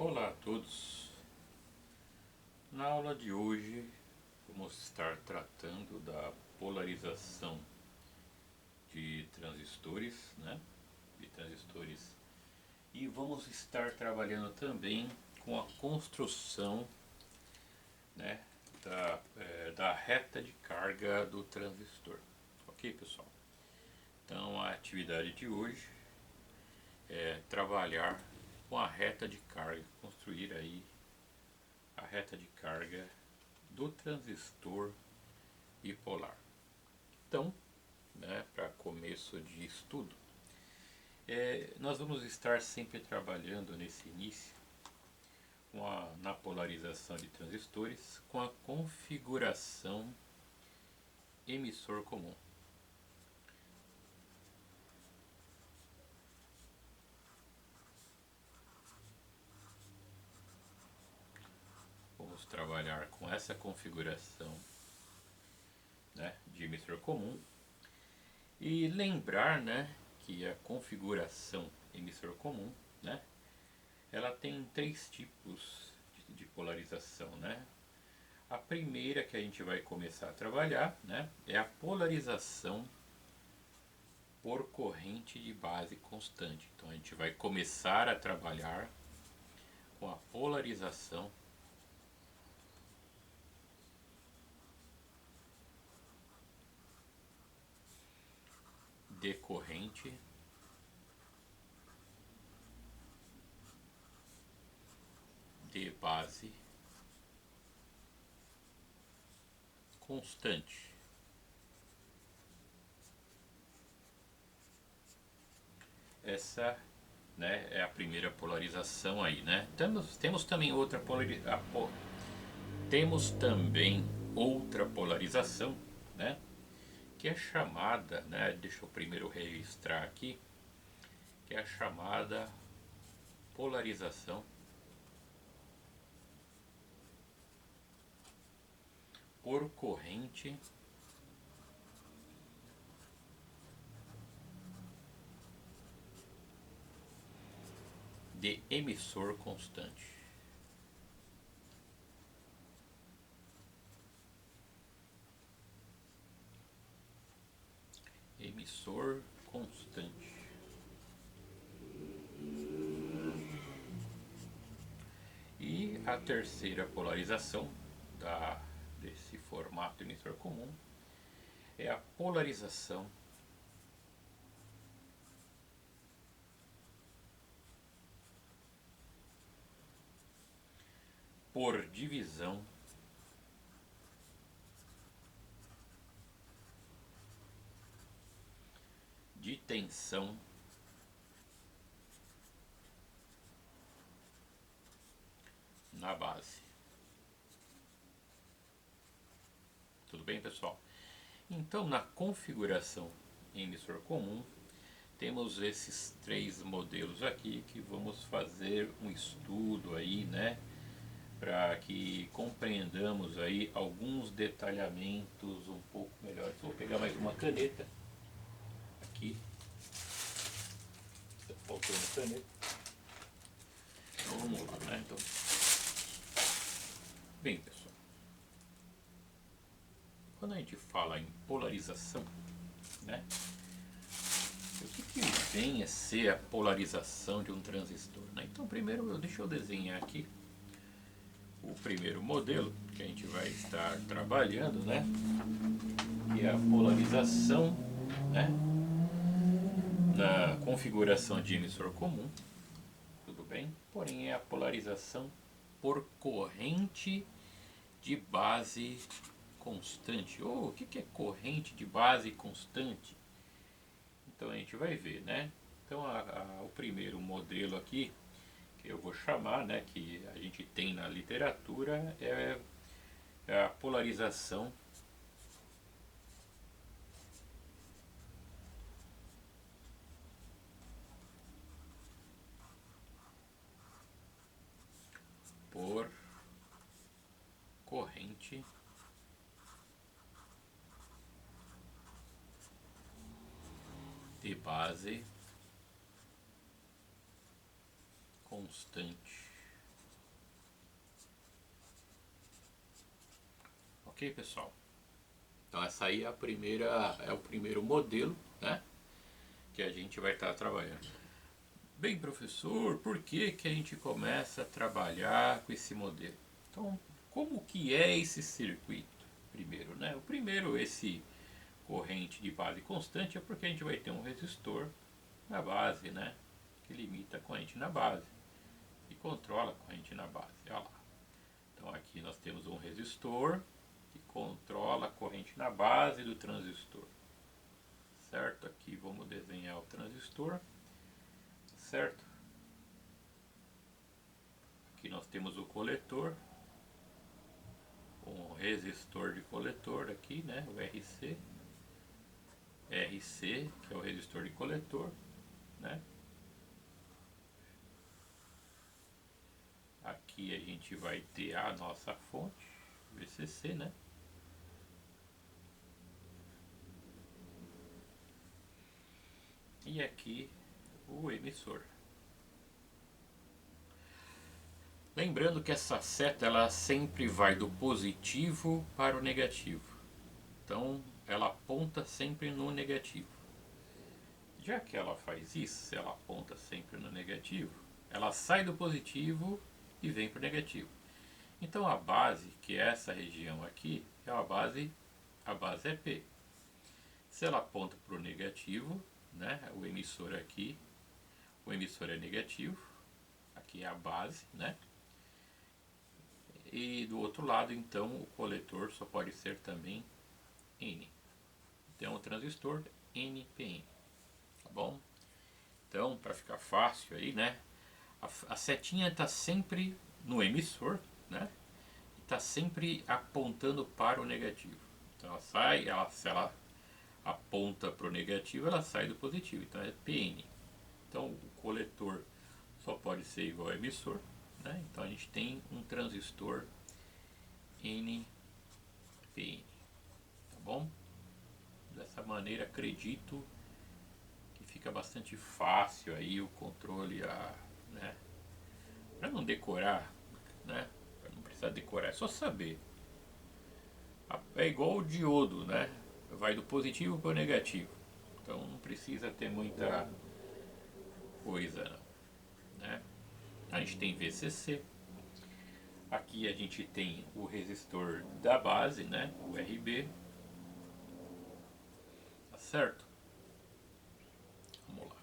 Olá a todos. Na aula de hoje vamos estar tratando da polarização de transistores, e vamos estar trabalhando também com a construção, né, da reta de carga do transistor. Ok, pessoal? Então a atividade de hoje é trabalhar com a reta de carga, construir aí a reta de carga do transistor bipolar. Então, para começo de estudo, nós vamos estar sempre trabalhando nesse início na polarização de transistores com a configuração emissor comum. Vamos trabalhar com essa configuração, de emissor comum e lembrar, que a configuração emissor comum, ela tem três tipos de polarização, A primeira que a gente vai começar a trabalhar, é a polarização por corrente de base constante. Então a gente vai começar a trabalhar com a polarização de corrente de base constante. Essa, é a primeira polarização aí, Temos também outra polarização, que é chamada, deixa eu primeiro registrar aqui, que é a chamada polarização por corrente de emissor constante. Emissor constante. E a terceira polarização desse formato emissor comum é a polarização por divisão de tensão na base. Tudo bem, pessoal? Então, na configuração emissor comum, temos esses três modelos aqui que vamos fazer um estudo aí, para que compreendamos aí alguns detalhamentos um pouco melhores. Vou pegar mais uma caneta aqui. Está faltando caneta. Então vamos lá, Então, bem, pessoal, quando a gente fala em polarização, o que vem a ser a polarização de um transistor, Então primeiro deixa eu desenhar aqui o primeiro modelo que a gente vai estar trabalhando, que é a polarização, na configuração de emissor comum, tudo bem? Porém é a polarização por corrente de base constante. O que é corrente de base constante? Então a gente vai ver, Então o primeiro modelo aqui que eu vou chamar, que a gente tem na literatura, é a polarização por corrente de base constante. Ok, pessoal? Então essa aí é a primeira, é o primeiro modelo, né, que a gente vai estar trabalhando. Bem, professor, por que que a gente começa a trabalhar com esse modelo? Então, como que é esse circuito? Primeiro, né? O primeiro, esse corrente de base constante, é porque a gente vai ter um resistor na base, né, que limita a corrente na base e controla a corrente na base. Olha lá. Então aqui nós temos um resistor que controla a corrente na base do transistor, certo? Aqui vamos desenhar o transistor, certo? Aqui nós temos o coletor, um resistor de coletor aqui, né? O RC, que é o resistor de coletor, né? Aqui a gente vai ter a nossa fonte, VCC, né? E aqui o emissor. Lembrando que essa seta ela sempre vai do positivo para o negativo. Então ela aponta sempre no negativo. Já que ela faz isso, ela aponta sempre no negativo, ela sai do positivo e vem para o negativo. Então a base, que é essa região aqui, é a base é P. Se ela aponta para o negativo, né, o emissor aqui, o emissor é negativo, aqui é a base, né? E do outro lado, então, o coletor só pode ser também N. Então, o transistor NPN, tá bom? Então, para ficar fácil aí, né? A setinha está sempre no emissor, né? Está sempre apontando para o negativo. Então, ela sai, se ela aponta para o negativo, ela sai do positivo. Então, é PN. Então, o coletor só pode ser igual ao emissor, né? Então, a gente tem um transistor NPN, tá bom? Dessa maneira, acredito que fica bastante fácil aí o controle, né? Para não decorar, né? Para não precisar decorar, é só saber. É igual o diodo, né? Vai do positivo para o negativo. Então não precisa ter muita coisa, não, né? A gente tem VCC. Aqui a gente tem o resistor da base, né? O RB. Tá certo? Vamos lá.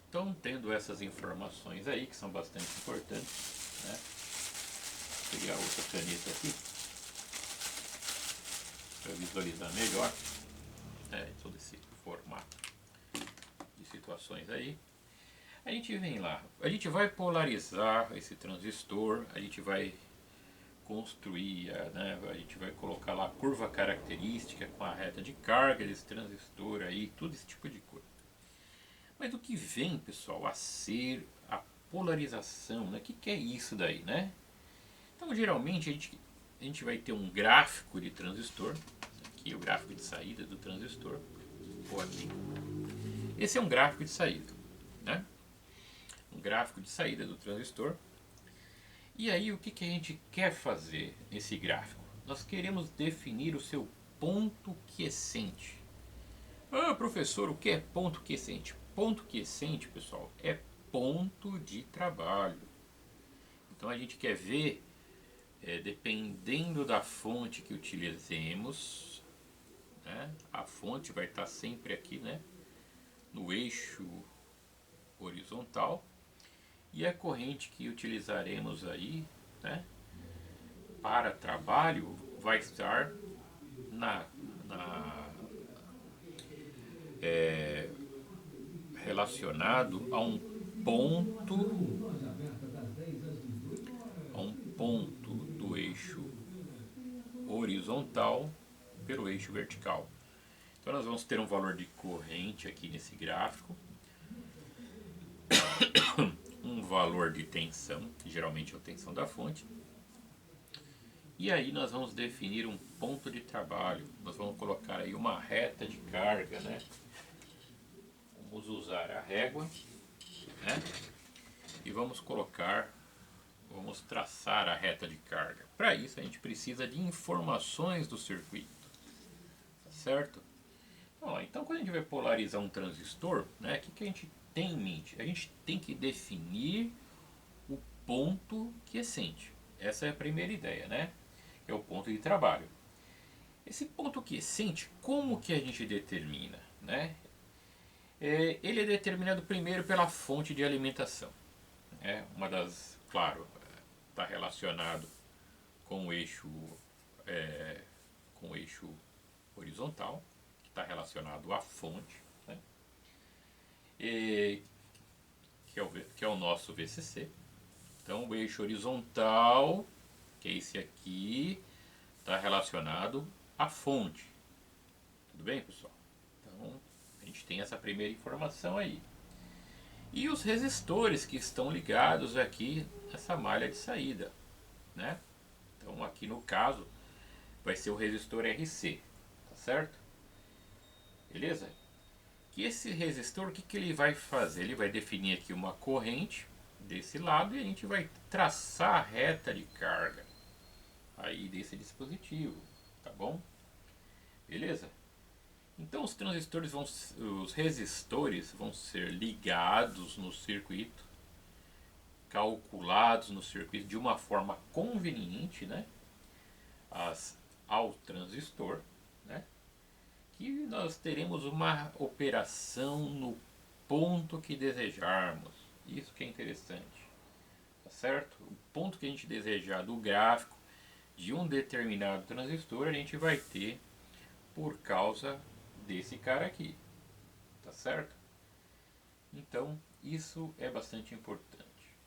Então, tendo essas informações aí, que são bastante importantes, né? Vou pegar outra caneta aqui para visualizar melhor, né, todo esse formato de situações aí. A gente vem lá, a gente vai polarizar esse transistor, a gente vai construir, né, a gente vai colocar lá a curva característica com a reta de carga desse transistor aí, tudo esse tipo de coisa. Mas o que vem, pessoal, a ser a polarização, né? O que é isso daí, né? Então, geralmente, a gente vai ter um gráfico de transistor. Aqui é o gráfico de saída do transistor. Ou aqui. Esse é um gráfico de saída, né? Um gráfico de saída do transistor. E aí, o que a gente quer fazer nesse gráfico? Nós queremos definir o seu ponto quiescente. Ah, professor, o que é ponto quiescente? Ponto quiescente, pessoal, é ponto de trabalho. Então a gente quer ver, dependendo da fonte que utilizemos, né, a fonte vai estar sempre aqui, né, no eixo horizontal, e a corrente que utilizaremos aí, né, para trabalho vai estar relacionado a um ponto do eixo horizontal pelo eixo vertical. Então nós vamos ter um valor de corrente aqui nesse gráfico, um valor de tensão, que geralmente é a tensão da fonte, e aí nós vamos definir um ponto de trabalho. Nós vamos colocar aí uma reta de carga, né? Vamos usar a régua, né? E vamos colocar vamos traçar a reta de carga. Para isso a gente precisa de informações do circuito, tá certo? Então quando a gente vai polarizar um transistor, né, o que a gente tem em mente? A gente tem que definir o ponto quiescente. Essa é a primeira ideia, né? Que é o ponto de trabalho. Esse ponto quiescente, como que a gente determina, né? Ele é determinado primeiro pela fonte de alimentação. Uma das, claro, está relacionado com o eixo, com o eixo horizontal, que está relacionado à fonte, né? Que é o nosso VCC. Então o eixo horizontal, que é esse aqui, está relacionado à fonte. Tudo bem, pessoal? Então a gente tem essa primeira informação aí. E os resistores que estão ligados aqui nessa malha de saída, né? Então aqui no caso vai ser o resistor RC, tá certo? Beleza? Que esse resistor, o que ele vai fazer? Ele vai definir aqui uma corrente desse lado e a gente vai traçar a reta de carga aí desse dispositivo, tá bom? Beleza? Então os resistores vão ser ligados no circuito, calculados no circuito de uma forma conveniente, né? Ao transistor, né? Que nós teremos uma operação no ponto que desejarmos. Isso que é interessante, tá certo? O ponto que a gente desejar do gráfico de um determinado transistor a gente vai ter por causa desse cara aqui, tá certo? Então isso é bastante importante.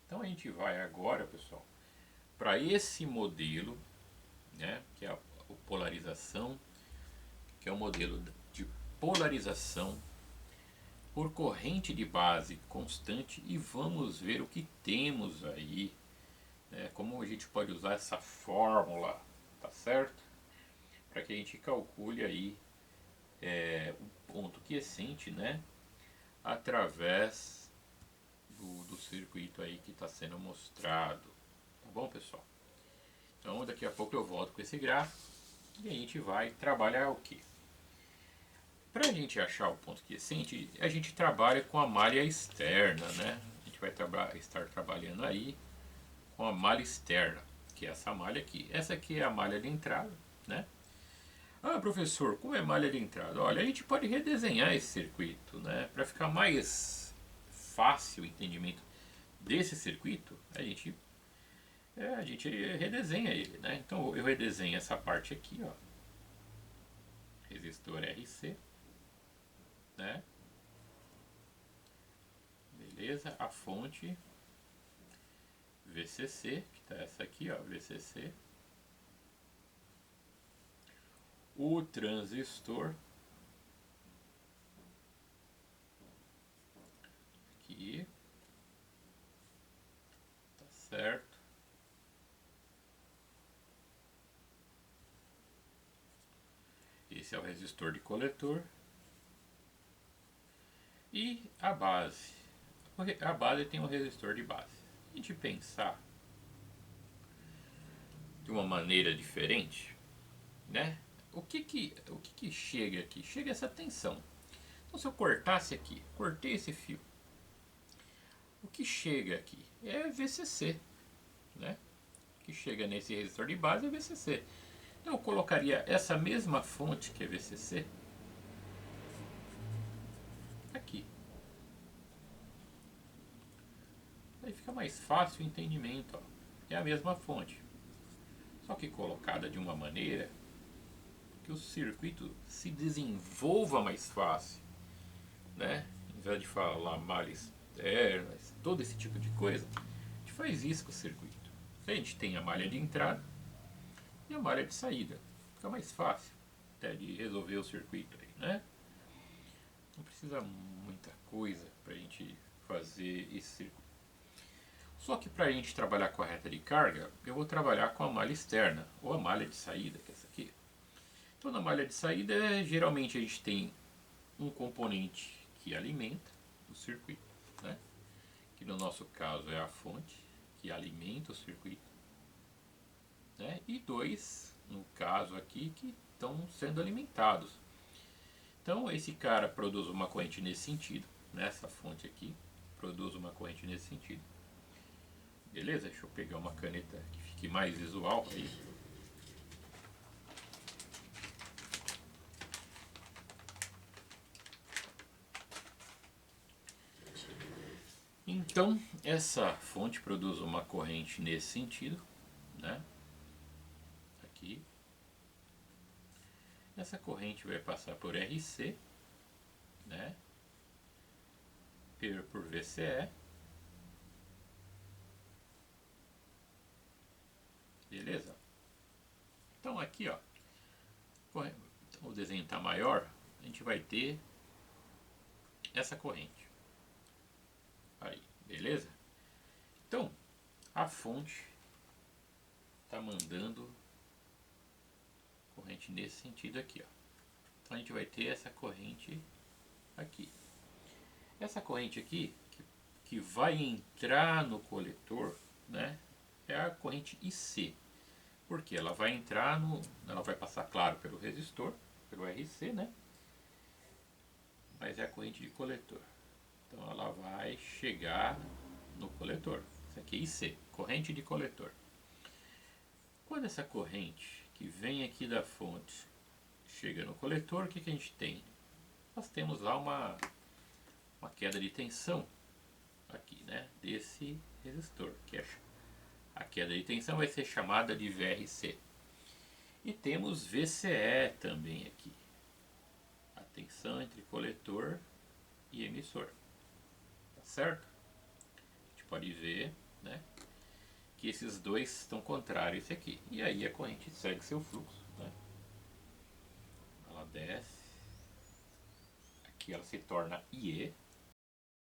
Então a gente vai agora, pessoal, para esse modelo, né, que é a polarização, que é o modelo de polarização por corrente de base constante, e vamos ver o que temos aí, né, como a gente pode usar essa fórmula, tá certo? Para que a gente calcule aí o ponto quiescente, né, através do circuito aí que está sendo mostrado, tá bom, pessoal? Então daqui a pouco eu volto com esse gráfico e a gente vai trabalhar o que? Para a gente achar o ponto quiescente, a gente trabalha com a malha externa, né? A gente vai estar trabalhando aí com a malha externa, que é essa malha aqui. Essa aqui é a malha de entrada, né? Ah, professor, como é malha de entrada? Olha, a gente pode redesenhar esse circuito, né? Para ficar mais fácil o entendimento desse circuito, a gente redesenha ele, né? Então eu redesenho essa parte aqui, ó, resistor RC, né? Beleza, a fonte VCC, que tá essa aqui, ó, VCC. O transistor aqui, tá certo? Esse é o resistor de coletor. E a base. A base tem um resistor de base. Se a gente pensar de uma maneira diferente, né? O que chega aqui? Chega essa tensão. Então se eu cortasse aqui, cortei esse fio, o que chega aqui é VCC, né? O que chega nesse resistor de base é VCC. Então eu colocaria essa mesma fonte que é VCC aqui. Aí fica mais fácil o entendimento, ó. É a mesma fonte, só que colocada de uma maneira que o circuito se desenvolva mais fácil, né? Em vez de falar malhas externas, todo esse tipo de coisa, a gente faz isso com o circuito. A gente tem a malha de entrada e a malha de saída. Fica mais fácil até de resolver o circuito aí, né? Não precisa muita coisa para a gente fazer esse circuito. Só que para a gente trabalhar com a reta de carga, eu vou trabalhar com a malha externa, ou a malha de saída, que é essa aqui. Então na malha de saída, geralmente a gente tem um componente que alimenta o circuito, né? Que no nosso caso é a fonte, que alimenta o circuito, né? E dois, no caso aqui, que estão sendo alimentados. Então esse cara produz uma corrente nesse sentido, nessa fonte aqui, produz uma corrente nesse sentido. Beleza? Deixa eu pegar uma caneta que fique mais visual aí. Então, essa fonte produz uma corrente nesse sentido, né? Aqui. Essa corrente vai passar por RC, né? Por VCE. Beleza? Então aqui, ó, o desenho está maior, a gente vai ter essa corrente. Aí, beleza? Então, a fonte está mandando corrente nesse sentido aqui, ó. Então a gente vai ter essa corrente aqui. Essa corrente aqui, que vai entrar no coletor, né, é a corrente IC. Porque ela vai entrar no. Ela vai passar, claro, pelo resistor, pelo RC, né? Mas é a corrente de coletor. Então ela vai chegar no coletor. Isso aqui é IC, corrente de coletor. Quando essa corrente que vem aqui da fonte chega no coletor, o que a gente tem? Nós temos lá uma queda de tensão aqui, né? Desse resistor, que é a queda de tensão vai ser chamada de VRC. E temos VCE também aqui. A tensão entre coletor e emissor. Tá certo? A gente pode ver, né, que esses dois estão contrários a esse aqui. E aí a corrente segue seu fluxo, né? Ela desce. Aqui ela se torna IE,